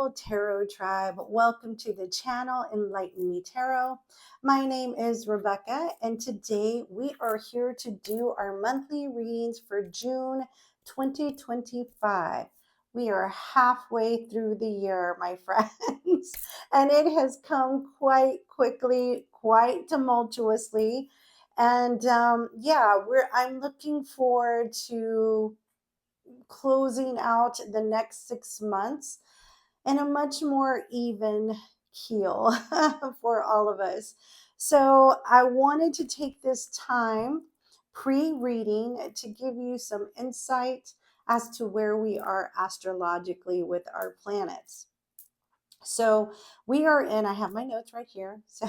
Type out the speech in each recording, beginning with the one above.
beautiful tarot tribe. Welcome to the channel Enlighten Me Tarot. My name is Rebecca, and today we are here to do our monthly readings for June 2025. We are halfway through the year, my friends, and it has come quite quickly, quite tumultuously. And I'm looking forward to closing out the next 6 months in a much more even keel for all of us. So I wanted to take this time pre-reading to give you some insight as to where we are astrologically with our planets. So we are in, I have my notes right here. So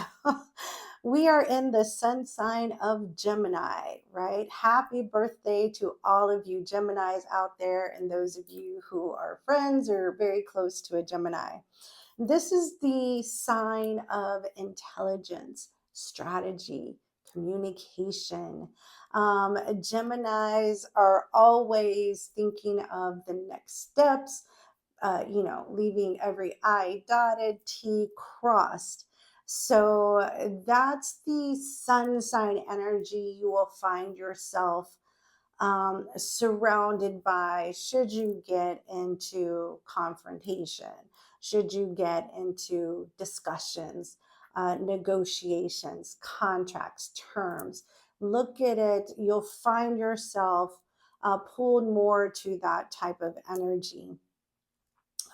we are in the sun sign of Gemini, right? Happy birthday to all of you Geminis out there and those of you who are friends or very close to a Gemini. This is the sign of intelligence, strategy, communication. Geminis are always thinking of the next steps, leaving every I dotted, T crossed. So that's the sun sign energy you will find yourself surrounded by should you get into confrontation, should you get into discussions, negotiations, contracts, terms. Look at it, you'll find yourself pulled more to that type of energy.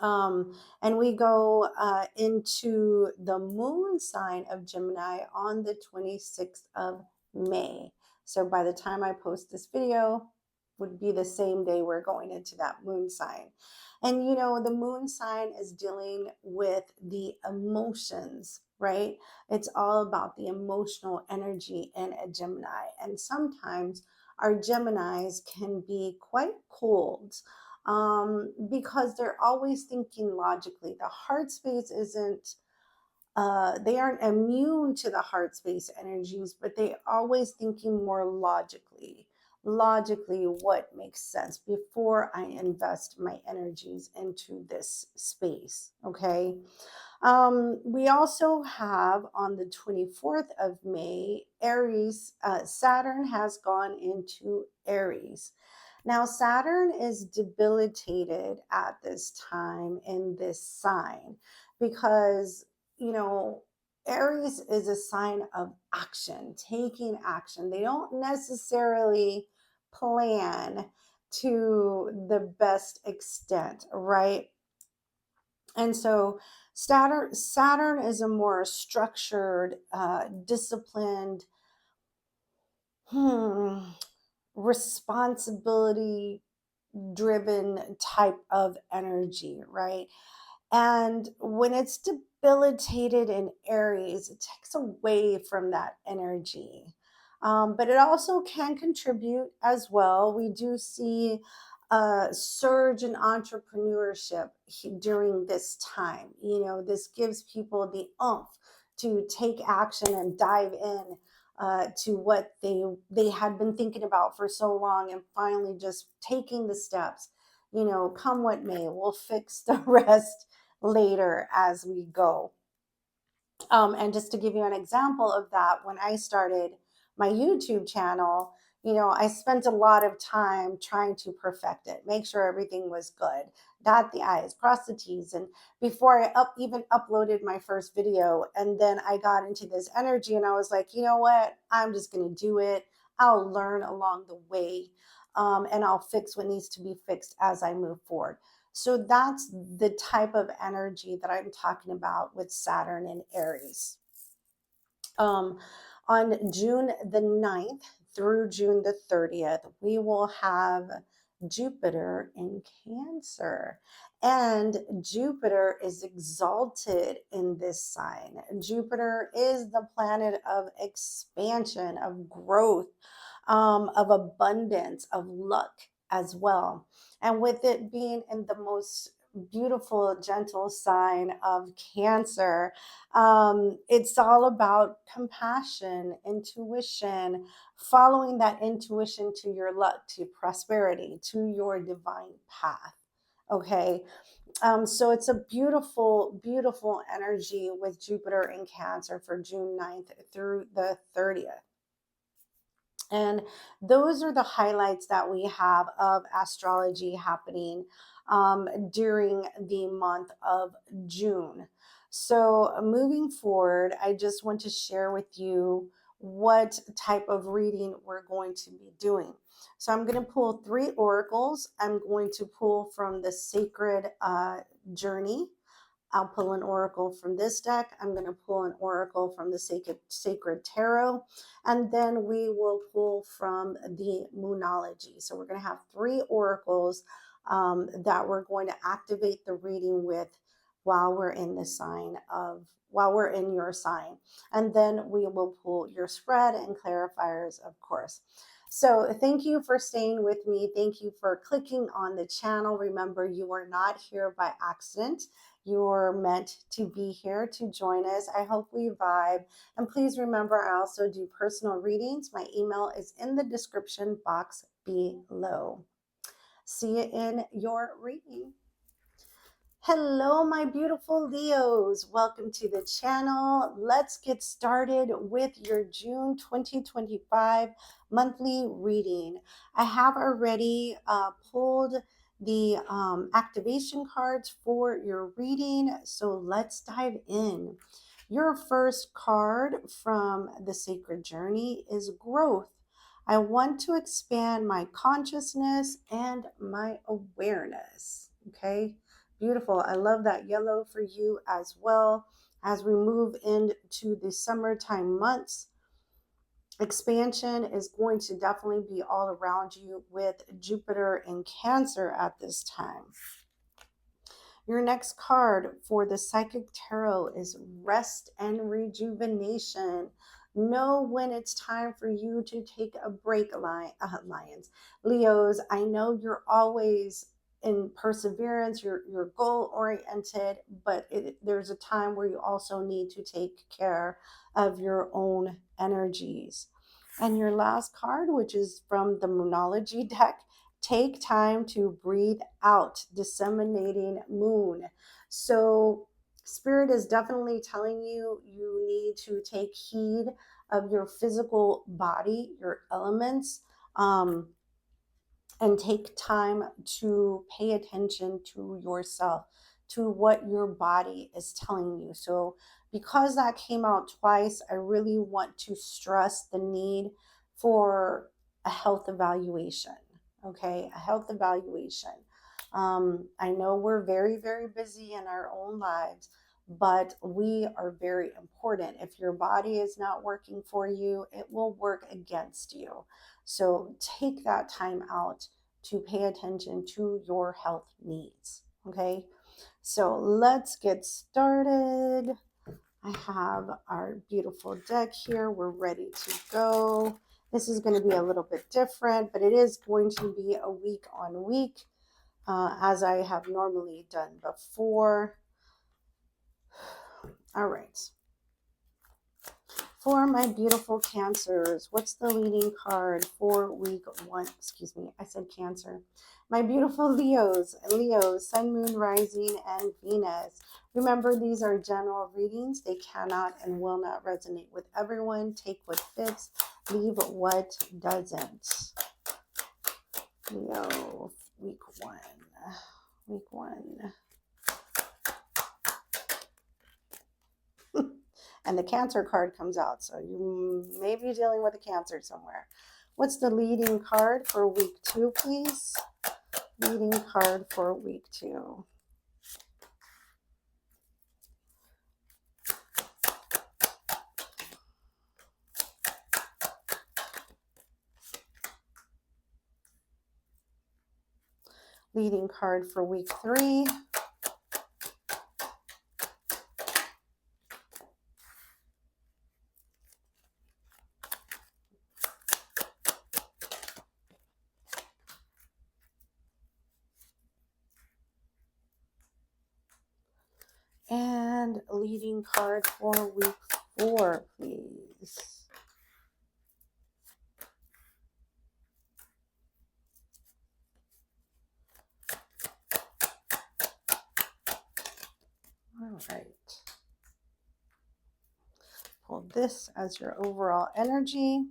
And we go into the moon sign of Gemini on the 26th of May. So by the time I post this video, would be the same day we're going into that moon sign. And the moon sign is dealing with the emotions, right? It's all about the emotional energy in a Gemini. And sometimes our Geminis can be quite cold because they're always thinking logically. The heart space isn't, they aren't immune to the heart space energies, but they always thinking more logically. Logically, what makes sense before I invest my energies into this space, okay? We also have on the 24th of May, Aries, Saturn has gone into Aries. Now, Saturn is debilitated at this time in this sign because, you know, Aries is a sign of action, taking action. They don't necessarily plan to the best extent, right? And so Saturn is a more structured, disciplined, responsibility driven type of energy, right? And when it's debilitated in Aries, it takes away from that energy. But it also can contribute as well. We do see a surge in entrepreneurship during this time. This gives people the oomph to take action and dive in to what they had been thinking about for so long, and finally just taking the steps. Come what may, we'll fix the rest later as we go. And just to give you an example of that, when I started my YouTube channel, I spent a lot of time trying to perfect it, make sure everything was good, dot the I's, cross the T's. And before I even uploaded my first video, and then I got into this energy and I was like, you know what? I'm just going to do it. I'll learn along the way, and I'll fix what needs to be fixed as I move forward. So that's the type of energy that I'm talking about with Saturn and Aries. On June the 9th through June the 30th, we will have Jupiter in Cancer. And Jupiter is exalted in this sign. Jupiter is the planet of expansion, of growth, of abundance, of luck as well. And with it being in the most beautiful, gentle sign of Cancer, it's all about compassion, intuition, following that intuition to your luck, to prosperity, to your divine path. Okay. So it's a beautiful, beautiful energy with Jupiter in Cancer for June 9th through the 30th. And those are the highlights that we have of astrology happening during the month of June. So, moving forward, I just want to share with you what type of reading we're going to be doing. So, I'm going to pull 3 oracles. I'm going to pull from the Sacred Journey. I'll pull an oracle from this deck. I'm going to pull an oracle from the Sacred Tarot, and then we will pull from the Moonology. So we're going to have 3 oracles that we're going to activate the reading with while we're in while we're in your sign. And then we will pull your spread and clarifiers, of course. So thank you for staying with me. Thank you for clicking on the channel. Remember, you are not here by accident. You're meant to be here to join us. I hope we vibe. And please remember, I also do personal readings. My email is in the description box below. See you in your reading. Hello, my beautiful Leos. Welcome to the channel. Let's get started with your June 2025 monthly reading. I have already pulled the activation cards for your reading, so let's dive in. Your first card from the Sacred Journey is Growth. I want to expand my consciousness and my awareness. Okay. Beautiful. I love that yellow for you as well. As we move into the summertime months, expansion is going to definitely be all around you with Jupiter in Cancer at this time. Your next card for the Psychic Tarot is Rest and Rejuvenation. Know when it's time for you to take a break, Lions. Leos, I know you're always in perseverance, you're goal oriented, but there's a time where you also need to take care of your own energies. And your last card, which is from the Moonology deck, take time to breathe out, disseminating moon. So Spirit is definitely telling you you need to take heed of your physical body, your elements, and take time to pay attention to yourself, to what your body is telling you. So because that came out twice, I really want to stress the need for a health evaluation. Okay, a health evaluation. I know we're very, very busy in our own lives, but we are very important. If your body is not working for you, it will work against you. So take that time out to pay attention to your health needs. Okay, so let's get started. I have our beautiful deck here. We're ready to go. This is going to be a little bit different, but it is going to be a week on week, as I have normally done before. All right. For my beautiful Cancers, what's the leading card for week 1? Excuse me, I said Cancer. My beautiful Leos, Sun, Moon, Rising, and Venus. Remember, these are general readings. They cannot and will not resonate with everyone. Take what fits, leave what doesn't. Leo, week 1. Week 1. And the Cancer card comes out, so you may be dealing with a Cancer somewhere. What's the leading card for week 2, please? Leading card for week 2. Leading card for week 3. And leading card for week 4, please. Pull this as your overall energy.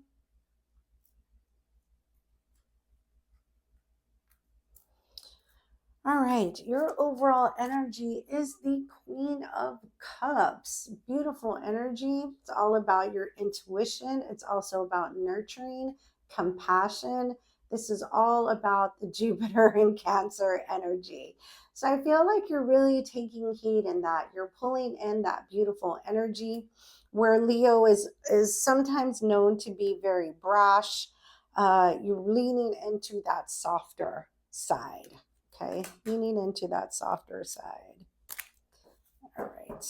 All right, your overall energy is the Queen of Cups. Beautiful energy. It's all about your intuition. It's also about nurturing, compassion. This is all about the Jupiter and Cancer energy. So I feel like you're really taking heed in that. You're pulling in that beautiful energy where Leo is sometimes known to be very brash. You're leaning into that softer side. Okay, leaning into that softer side. All right.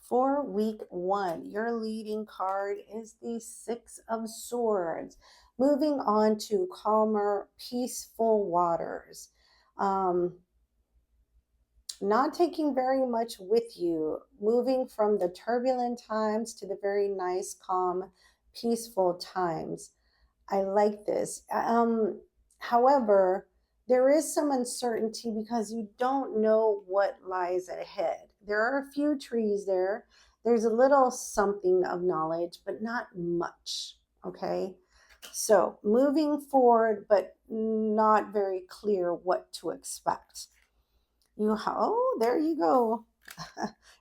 For week 1, your leading card is the Six of Swords. Moving on to calmer, peaceful waters. Not taking very much with you, moving from the turbulent times to the very nice, calm, peaceful times. I like this. However, there is some uncertainty because you don't know what lies ahead. There are a few trees there. There's a little something of knowledge, but not much. Okay. So moving forward, but not very clear what to expect. There you go.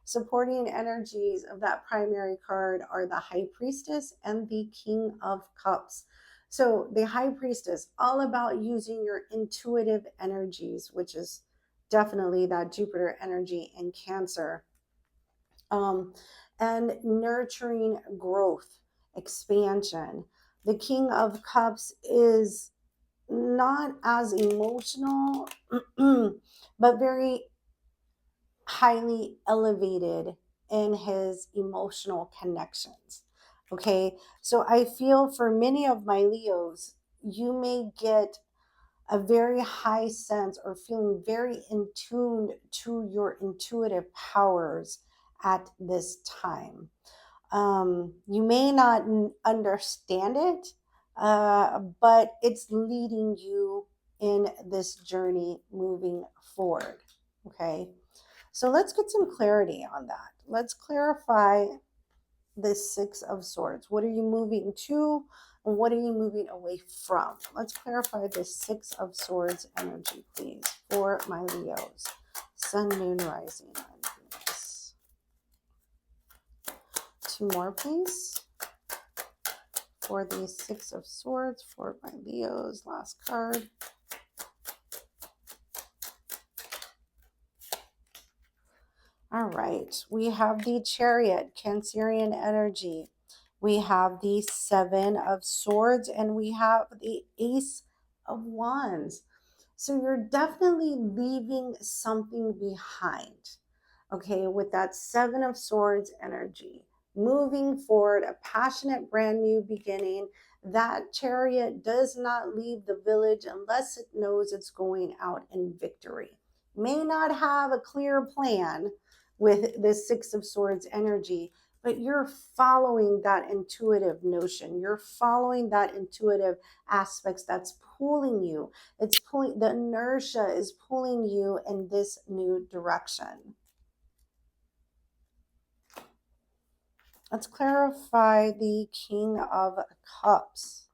Supporting energies of that primary card are the High Priestess and the King of Cups. So the High Priestess, all about using your intuitive energies, which is definitely that Jupiter energy in Cancer, and nurturing growth, expansion. The King of Cups is not as emotional, but very highly elevated in his emotional connections. Okay, so I feel for many of my Leos, you may get a very high sense or feeling very in tune to your intuitive powers at this time. You may not understand it, but it's leading you in this journey moving forward. Okay. So let's get some clarity on that. Let's clarify the Six of Swords. What are you moving to and what are you moving away from? Let's clarify the Six of Swords energy, please, for my Leos. Sun, Moon, Rising, and Venus. 2 more, please, for the Six of Swords for my Leos. Last card. All right, we have the Chariot, Cancerian energy. We have the Seven of Swords, and we have the Ace of Wands. So you're definitely leaving something behind, okay, with that Seven of Swords energy. Moving forward, a passionate, brand new beginning. That Chariot does not leave the village unless it knows it's going out in victory. May not have a clear plan with this Six of Swords energy, but you're following that intuitive notion. You're following that intuitive aspects that's pulling you. It's pulling, the inertia is pulling you in this new direction. Let's clarify the King of Cups.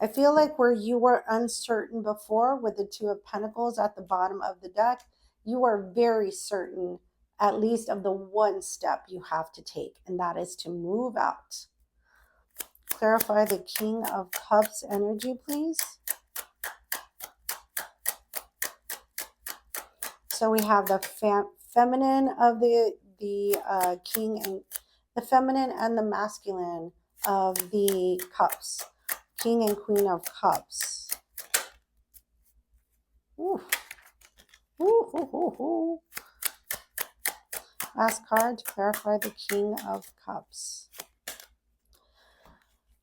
I feel like where you were uncertain before with the Two of Pentacles at the bottom of the deck, you are very certain at least of the one step you have to take, and that is to move out. Clarify the King of Cups energy, please. So we have the feminine of the king, and the feminine and the masculine of the cups. King and Queen of Cups. Ooh. Ooh, ooh, ooh, ooh. Last card to clarify the King of Cups.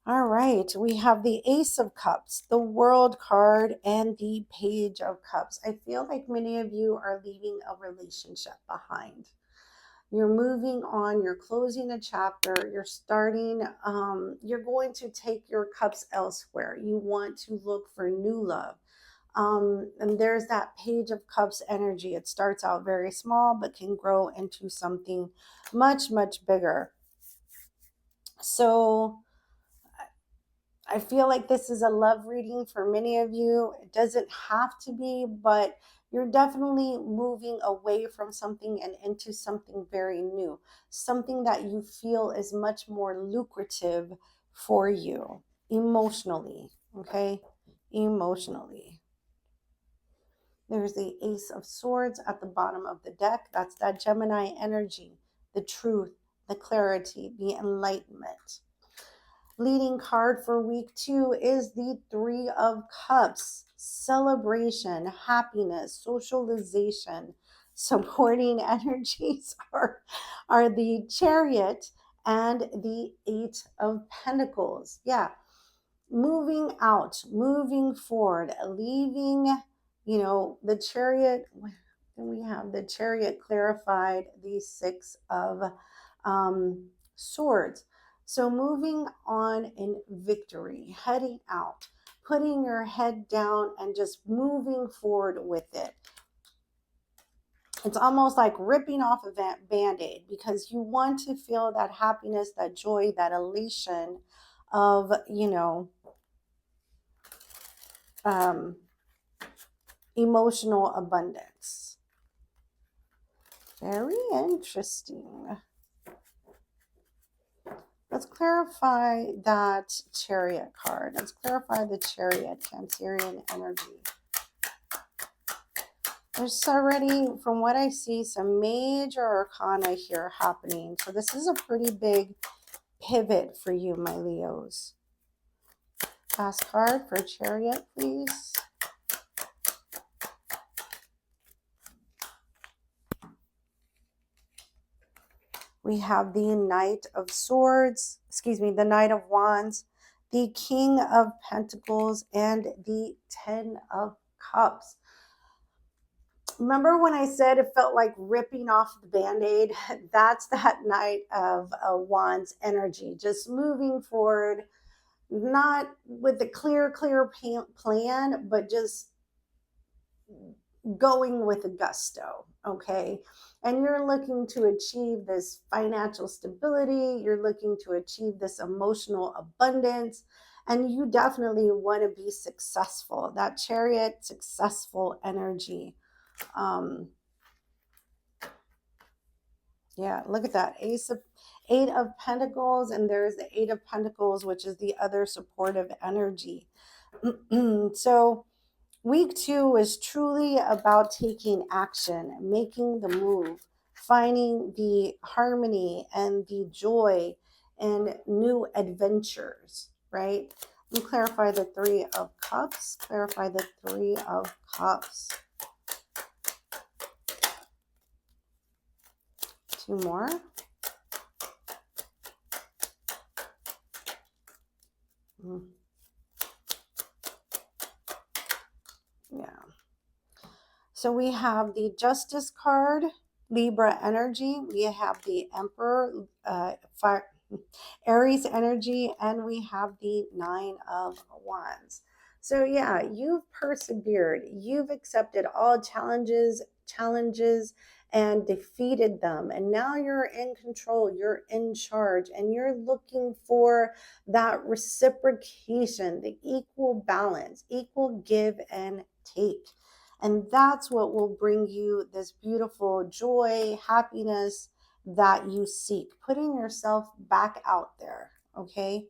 All right, we have the Ace of Cups, the World card, and the Page of Cups. I feel like many of you are leaving a relationship behind. You're moving on, you're closing a chapter, you're starting, you're going to take your cups elsewhere. You want to look for new love. And there's that Page of Cups energy. It starts out very small, but can grow into something much, much bigger. So I feel like this is a love reading for many of you. It doesn't have to be, but you're definitely moving away from something and into something very new, something that you feel is much more lucrative for you emotionally, okay? Emotionally. There's the Ace of Swords at the bottom of the deck. That's that Gemini energy, the truth, the clarity, the enlightenment. Leading card for week 2 is the Three of Cups. Celebration, happiness, socialization. Supporting energies are the Chariot and the Eight of Pentacles. Yeah, moving out, moving forward, leaving, the Chariot. We have the Chariot clarified, the Six of Swords. So moving on in victory, heading out, putting your head down and just moving forward with it. It's almost like ripping off a band-aid, because you want to feel that happiness, that joy, that elation of, emotional abundance. Very interesting. Let's clarify that Chariot card. Let's clarify the Chariot, Cancerian energy. There's already, from what I see, some major arcana here happening. So this is a pretty big pivot for you, my Leos. Last card for Chariot, please. We have the Knight of Swords, the Knight of Wands, the King of Pentacles, and the Ten of Cups. Remember when I said it felt like ripping off the Band-Aid? That's that Knight of Wands energy, just moving forward, not with a clear plan, but just going with a gusto, okay? And you're looking to achieve this financial stability, you're looking to achieve this emotional abundance, and you definitely want to be successful. That Chariot, successful energy. Yeah, look at that. Eight of Pentacles, and there's the Eight of Pentacles, which is the other supportive energy. So week 2 is truly about taking action, making the move, finding the harmony and the joy and new adventures, right? Let me clarify the Three of Cups. Clarify the Three of Cups. 2 more. Yeah. So we have the Justice card, Libra energy. We have the Emperor, fire, Aries energy, and we have the Nine of Wands. So yeah, you've persevered. You've accepted all challenges and defeated them. And now you're in control, you're in charge, and you're looking for that reciprocation, the equal balance, equal give and take. And that's what will bring you this beautiful joy, happiness that you seek. Putting yourself back out there, okay?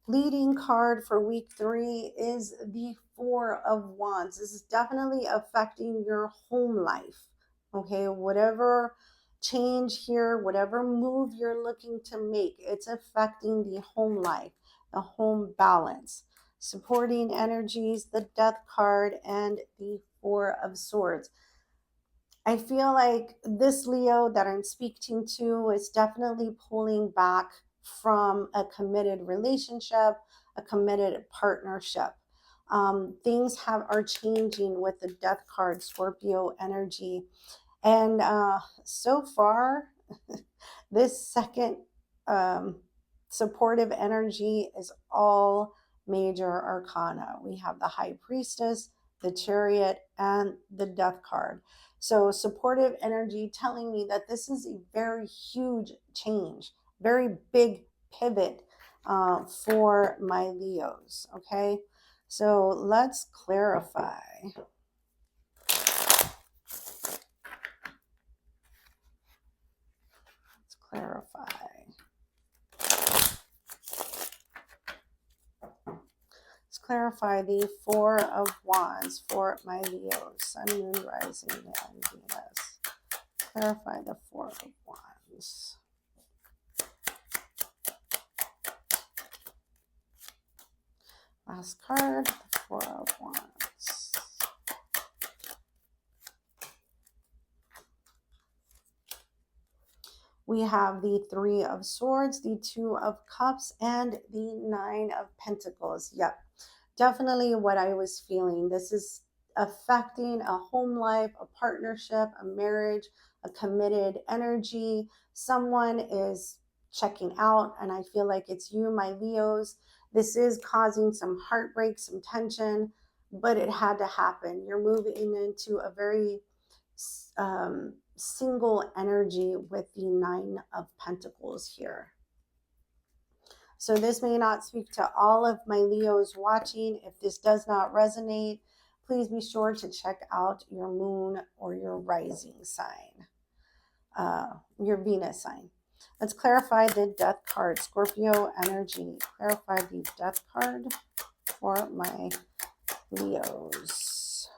Leading card for week 3 is the Four of Wands. This is definitely affecting your home life, okay? Whatever change here, whatever move you're looking to make, it's affecting the home life, the home balance. Supporting energies, the Death card, and the Four of Swords. I feel like this Leo that I'm speaking to is definitely pulling back from a committed relationship, a committed partnership. Things are changing with the Death card, Scorpio energy. And so far, this second supportive energy is all major arcana. We have the High Priestess, the Chariot, and the Death card. So supportive energy telling me that this is a very huge change, very big pivot for my Leos, okay? So let's clarify. Let's clarify. Let's clarify the Four of Wands for my Leos, Sun, Moon, Rising, and Venus. Clarify the Four of Wands. Last card, the Four of Wands. We have the Three of Swords, the Two of Cups, and the Nine of Pentacles. Yep, definitely what I was feeling. This is affecting a home life, a partnership, a marriage, a committed energy. Someone is checking out, and I feel like it's you, my Leos. This is causing some heartbreak, some tension, but it had to happen. You're moving into a very single energy with the Nine of Pentacles here. So this may not speak to all of my Leos watching. If this does not resonate, please be sure to check out your moon or your rising sign, your Venus sign. Let's clarify the Death card, Scorpio energy. Clarify the Death card for my Leos.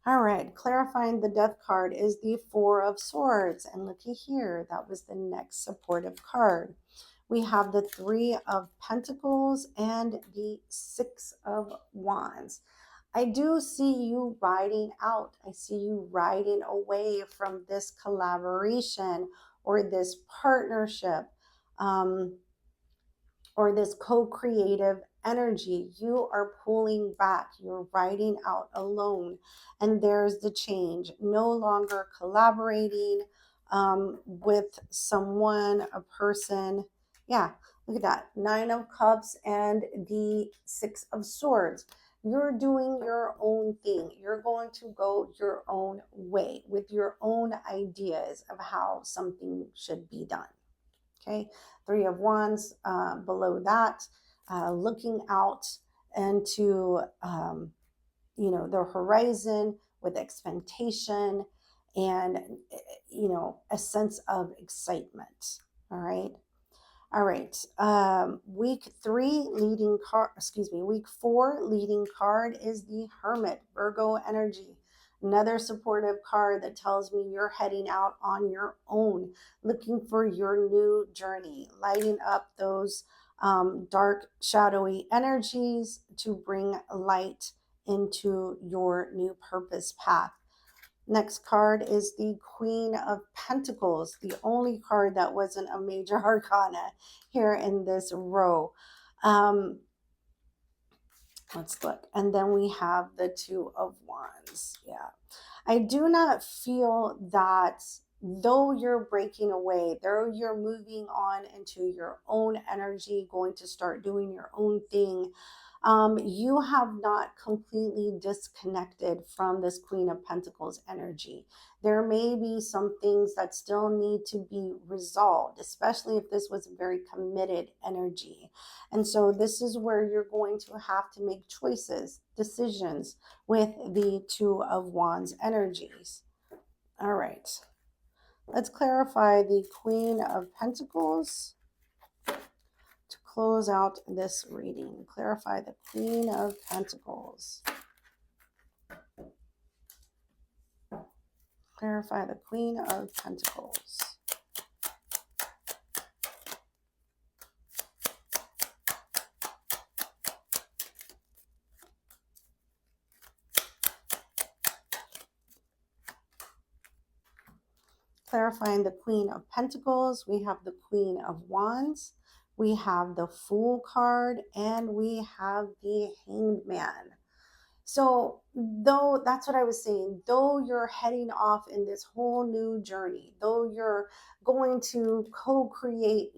All right, clarifying the Death card is the Four of Swords. And looky here, that was the next supportive card. We have the Three of Pentacles and the Six of Wands. I do see you riding out. I see you riding away from this collaboration or this partnership. Or this co-creative energy. You are pulling back, you're riding out alone, and there's the change. No longer collaborating with someone, a person. Yeah, look at that. Nine of Cups and the Six of Swords. You're doing your own thing. You're going to go your own way with your own ideas of how something should be done. Okay, Three of Wands below that, looking out into the horizon with expectation and a sense of excitement. All right. All right. Week 4 leading card is the Hermit, Virgo energy. Another supportive card that tells me you're heading out on your own, looking for your new journey, lighting up those dark, shadowy energies to bring light into your new purpose path. Next card is the Queen of Pentacles, the only card that wasn't a major arcana here in this row. Let's look. And then we have the Two of Wands. Yeah. I do not feel that though you're breaking away, though you're moving on into your own energy, going to start doing your own thing, you have not completely disconnected from this Queen of Pentacles energy. There may be some things that still need to be resolved, especially if this was a very committed energy. And so this is where you're going to have to make choices, decisions with the Two of Wands energies. All right. Let's clarify the Queen of Pentacles to close out this reading. Clarify the Queen of Pentacles. Clarify the Queen of Pentacles. Clarifying the Queen of Pentacles, we have the Queen of Wands, we have the Fool card, and we have the Hanged Man. So, though that's what I was saying, though you're heading off in this whole new journey, though you're going to co create,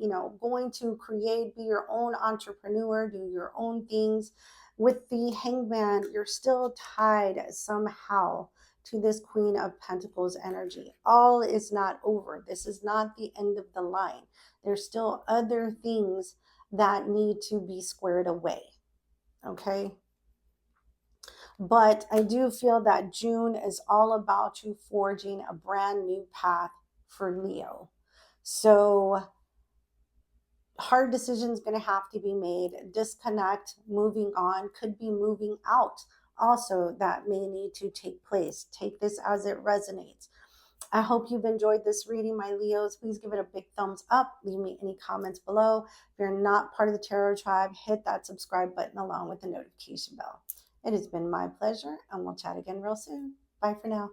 going to create, be your own entrepreneur, do your own things with the hangman, you're still tied somehow to this Queen of Pentacles energy. All is not over. This is not the end of the line. There's still other things that need to be squared away. Okay. But I do feel that June is all about you forging a brand new path for Leo. So hard decisions going to have to be made. Disconnect, moving on, could be moving out also that may need to take place. Take this as it resonates. I hope you've enjoyed this reading, my Leos. Please give it a big thumbs up. Leave me any comments below. If you're not part of the Tarot Tribe, hit that subscribe button along with the notification bell. It has been my pleasure, and we'll chat again real soon. Bye for now.